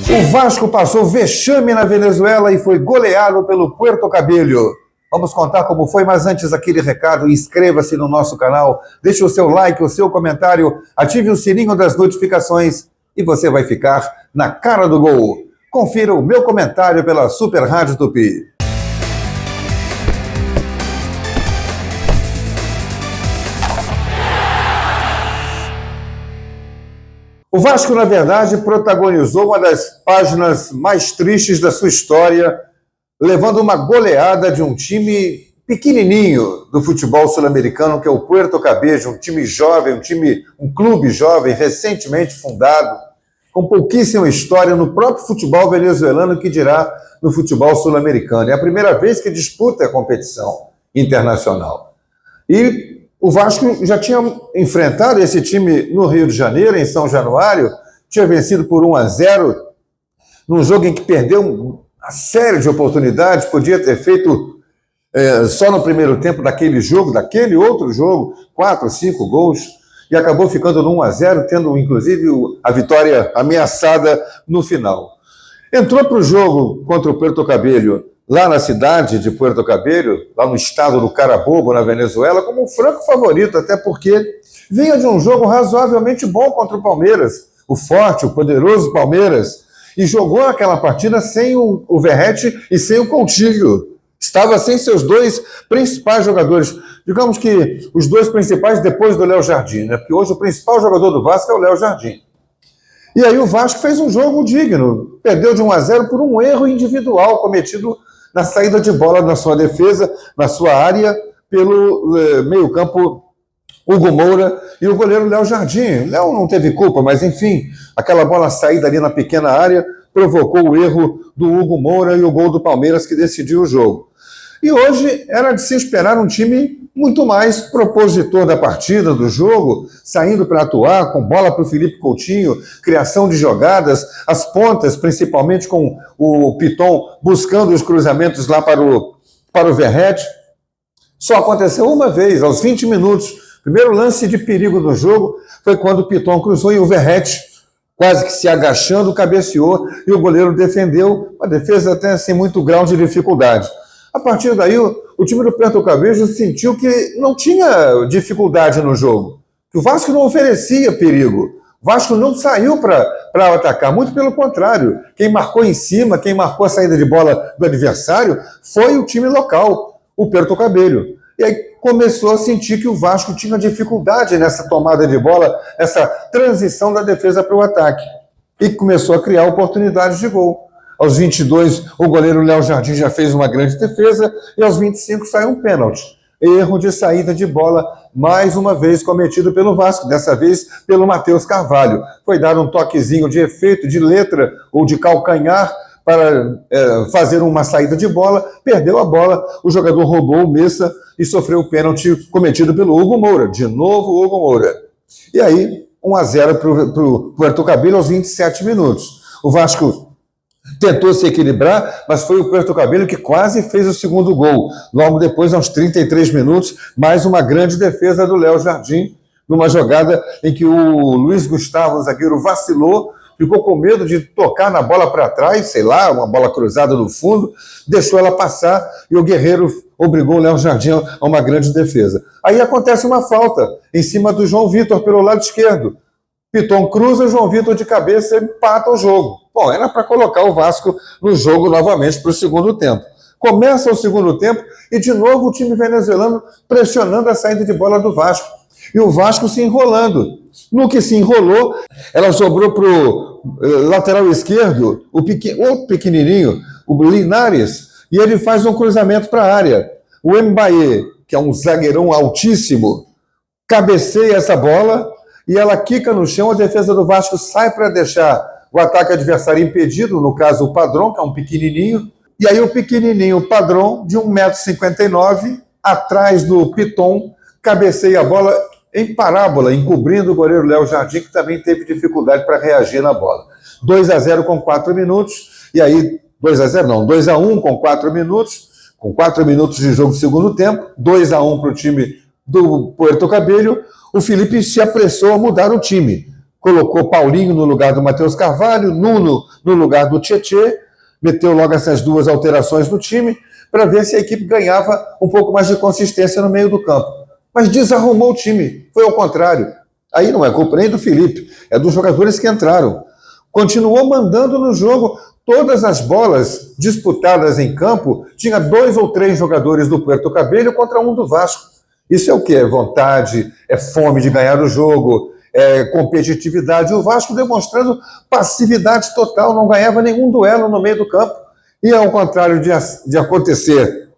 O Vasco passou vexame na Venezuela e foi goleado pelo Puerto Cabello. Vamos contar como foi, mas antes aquele recado, inscreva-se no nosso canal, deixe o seu like, o seu comentário, ative o sininho das notificações e você vai ficar na cara do gol. Confira o meu comentário pela Super Rádio Tupi. O Vasco, na verdade, protagonizou uma das páginas mais tristes da sua história, levando uma goleada de um time pequenininho do futebol sul-americano, que é o Puerto Cabello, um time jovem, um clube jovem, recentemente fundado, com pouquíssima história no próprio futebol venezuelano, que dirá no futebol sul-americano. É a primeira vez que disputa a competição internacional. E o Vasco já tinha enfrentado esse time no Rio de Janeiro, em São Januário, tinha vencido por 1-0, num jogo em que perdeu uma série de oportunidades, podia ter feito só no primeiro tempo daquele outro jogo, 4, 5 gols, e acabou ficando no 1-0, tendo inclusive a vitória ameaçada no final. Entrou para o jogo contra o Puerto Cabello, lá na cidade de Puerto Cabello, lá no estado do Carabobo, na Venezuela, como um franco favorito, até porque vinha de um jogo razoavelmente bom contra o Palmeiras, o forte, o poderoso Palmeiras, e jogou aquela partida sem o Verratti e sem o Coutinho. Estava sem seus dois principais jogadores. Digamos que os dois principais depois do Léo Jardim, né? Porque hoje o principal jogador do Vasco é o Léo Jardim. E aí o Vasco fez um jogo digno, perdeu de 1-0 por um erro individual cometido na saída de bola na sua defesa, na sua área, pelo meio-campo Hugo Moura e o goleiro Léo Jardim. Léo não teve culpa, mas enfim, aquela bola saída ali na pequena área provocou o erro do Hugo Moura e o gol do Palmeiras que decidiu o jogo. E hoje era de se esperar um time muito mais propositor da partida, do jogo, saindo para atuar, com bola para o Felipe Coutinho, criação de jogadas, as pontas, principalmente com o Piton buscando os cruzamentos lá para o Verratti. Só aconteceu uma vez, aos 20 minutos. Primeiro lance de perigo do jogo foi quando o Piton cruzou e o Verratti, quase que se agachando, cabeceou e o goleiro defendeu, uma defesa até sem muito grau de dificuldade. A partir daí, o time do Puerto Cabello sentiu que não tinha dificuldade no jogo, que o Vasco não oferecia perigo, o Vasco não saiu para atacar, muito pelo contrário. Quem marcou em cima, quem marcou a saída de bola do adversário foi o time local, o Puerto Cabello. E aí começou a sentir que o Vasco tinha dificuldade nessa tomada de bola, essa transição da defesa para o ataque, e começou a criar oportunidades de gol. Aos 22, o goleiro Léo Jardim já fez uma grande defesa e aos 25 saiu um pênalti. Erro de saída de bola, mais uma vez cometido pelo Vasco, dessa vez pelo Matheus Carvalho. Foi dar um toquezinho de efeito, de letra ou de calcanhar para fazer uma saída de bola, perdeu a bola, o jogador roubou o Messa e sofreu o pênalti cometido pelo Hugo Moura. De novo o Hugo Moura. E aí, 1-0 para o Puerto Cabello aos 27 minutos. O Vasco tentou se equilibrar, mas foi o Puerto Cabello que quase fez o segundo gol. Logo depois, aos 33 minutos, mais uma grande defesa do Léo Jardim, numa jogada em que o Luiz Gustavo, o zagueiro, vacilou, ficou com medo de tocar na bola para trás, sei lá, uma bola cruzada no fundo, deixou ela passar e o Guerreiro obrigou o Léo Jardim a uma grande defesa. Aí acontece uma falta em cima do João Vitor pelo lado esquerdo. Piton cruza, João Vitor de cabeça empata o jogo. Bom, era para colocar o Vasco no jogo novamente para o segundo tempo. Começa o segundo tempo e de novo o time venezuelano pressionando a saída de bola do Vasco. E o Vasco se enrolando. No que se enrolou, ela sobrou para o lateral esquerdo, o pequenininho, o Linares, e ele faz um cruzamento para a área. O Mbaye, que é um zagueirão altíssimo, cabeceia essa bola e ela quica no chão, a defesa do Vasco sai para deixar o ataque adversário impedido, no caso o Padrão, que é um pequenininho, e aí o pequenininho Padrão, de 1,59 m, atrás do Piton, cabeceia a bola em parábola, encobrindo o goleiro Léo Jardim, que também teve dificuldade para reagir na bola. 2-0 com 4 minutos, e aí 2-1 com 4 minutos, com 4 minutos de jogo do segundo tempo, 2-1 para o time do Puerto Cabello. O Felipe se apressou a mudar o time. colocou Paulinho no lugar do Matheus Carvalho, Nuno no lugar do Tietê, meteu logo essas duas alterações no time para ver se a equipe ganhava um pouco mais de consistência no meio do campo. Mas desarrumou o time, foi ao contrário. Aí não é culpa nem do Felipe, é dos jogadores que entraram. Continuou mandando no jogo. Todas as bolas disputadas em campo, tinha 2 ou 3 jogadores do Puerto Cabello contra um do Vasco. Isso é o quê? É vontade, é fome de ganhar o jogo, é competitividade. O Vasco demonstrando passividade total, não ganhava nenhum duelo no meio do campo. E ao contrário de acontecer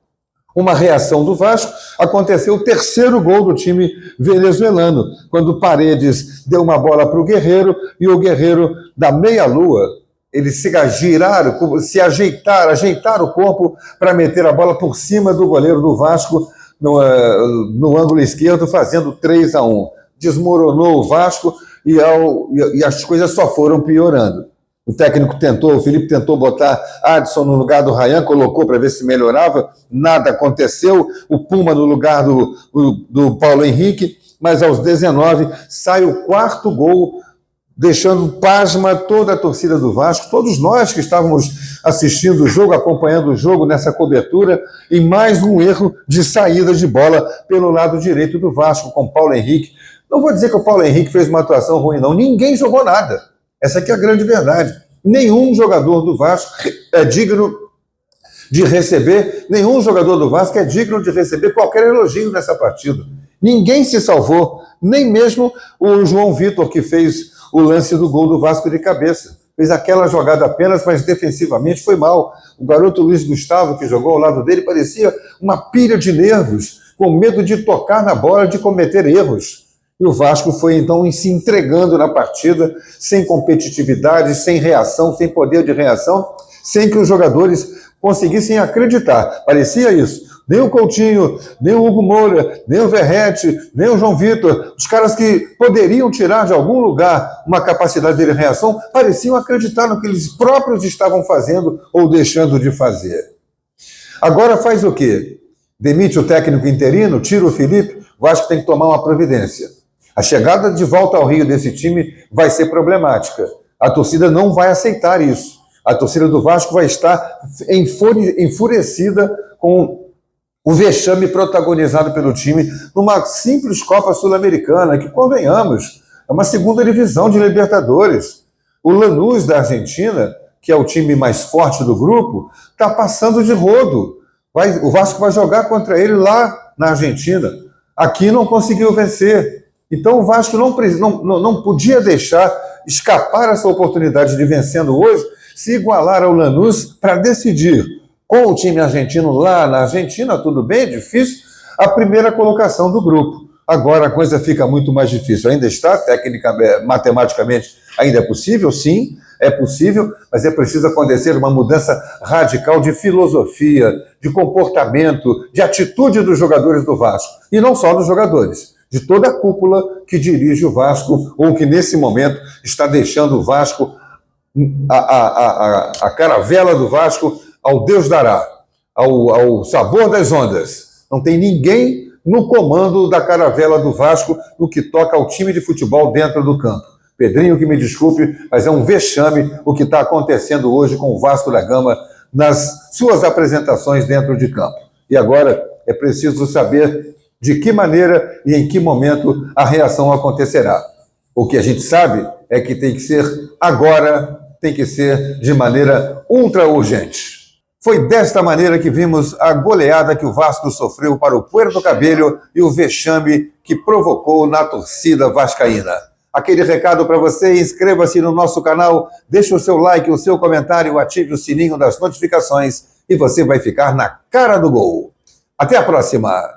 uma reação do Vasco, aconteceu o terceiro gol do time venezuelano, quando Paredes deu uma bola para o Guerreiro e o Guerreiro, da meia-lua, ele se giraram, se ajeitar o corpo para meter a bola por cima do goleiro do Vasco no ângulo esquerdo, fazendo 3-1. Desmoronou o Vasco e as coisas só foram piorando. O técnico o Felipe tentou botar Adson no lugar do Ryan, colocou para ver se melhorava, nada aconteceu. O Puma no lugar do Paulo Henrique, mas aos 19 sai o quarto gol, deixando pasma toda a torcida do Vasco, todos nós que estávamos assistindo o jogo, acompanhando o jogo nessa cobertura, e mais um erro de saída de bola pelo lado direito do Vasco, com Paulo Henrique. Não vou dizer que o Paulo Henrique fez uma atuação ruim, não. Ninguém jogou nada. Essa aqui é a grande verdade. Nenhum jogador do Vasco é digno de receber, nenhum jogador do Vasco é digno de receber qualquer elogio nessa partida. Ninguém se salvou, nem mesmo o João Vitor, que fez o lance do gol do Vasco de cabeça. Fez aquela jogada apenas, mas defensivamente foi mal. O garoto Luiz Gustavo, que jogou ao lado dele, parecia uma pilha de nervos, com medo de tocar na bola, de cometer erros. E o Vasco foi, então, se entregando na partida, sem competitividade, sem reação, sem poder de reação, sem que os jogadores conseguissem acreditar. Parecia isso. Nem o Coutinho, nem o Hugo Moura, nem o Verratti, nem o João Vitor, os caras que poderiam tirar de algum lugar uma capacidade de reação, pareciam acreditar no que eles próprios estavam fazendo ou deixando de fazer. Agora faz o quê? Demite o técnico interino, tira o Felipe, o Vasco tem que tomar uma providência. A chegada de volta ao Rio desse time vai ser problemática. A torcida não vai aceitar isso. A torcida do Vasco vai estar enfurecida com o vexame protagonizado pelo time numa simples Copa Sul-Americana, que, convenhamos, é uma segunda divisão de Libertadores. O Lanús da Argentina, que é o time mais forte do grupo, está passando de rodo. O Vasco vai jogar contra ele lá na Argentina. Aqui não conseguiu vencer. Então o Vasco não podia deixar escapar essa oportunidade de, vencendo hoje, se igualar ao Lanús para decidir, com o time argentino lá na Argentina, tudo bem, é difícil, a primeira colocação do grupo. Agora a coisa fica muito mais difícil. Ainda está, matematicamente, ainda é possível? Sim, é possível, mas é preciso acontecer uma mudança radical de filosofia, de comportamento, de atitude dos jogadores do Vasco. E não só dos jogadores, de toda a cúpula que dirige o Vasco, ou que nesse momento está deixando o Vasco, a caravela do Vasco, ao Deus dará, ao sabor das ondas. Não tem ninguém no comando da caravela do Vasco no que toca ao time de futebol dentro do campo. Pedrinho, que me desculpe, mas é um vexame o que está acontecendo hoje com o Vasco da Gama nas suas apresentações dentro de campo. E agora é preciso saber de que maneira e em que momento a reação acontecerá. O que a gente sabe é que tem que ser agora, tem que ser de maneira ultra urgente. Foi desta maneira que vimos a goleada que o Vasco sofreu para o Puerto Cabello e o vexame que provocou na torcida vascaína. Aquele recado para você, inscreva-se no nosso canal, deixe o seu like, o seu comentário, ative o sininho das notificações e você vai ficar na cara do gol. Até a próxima!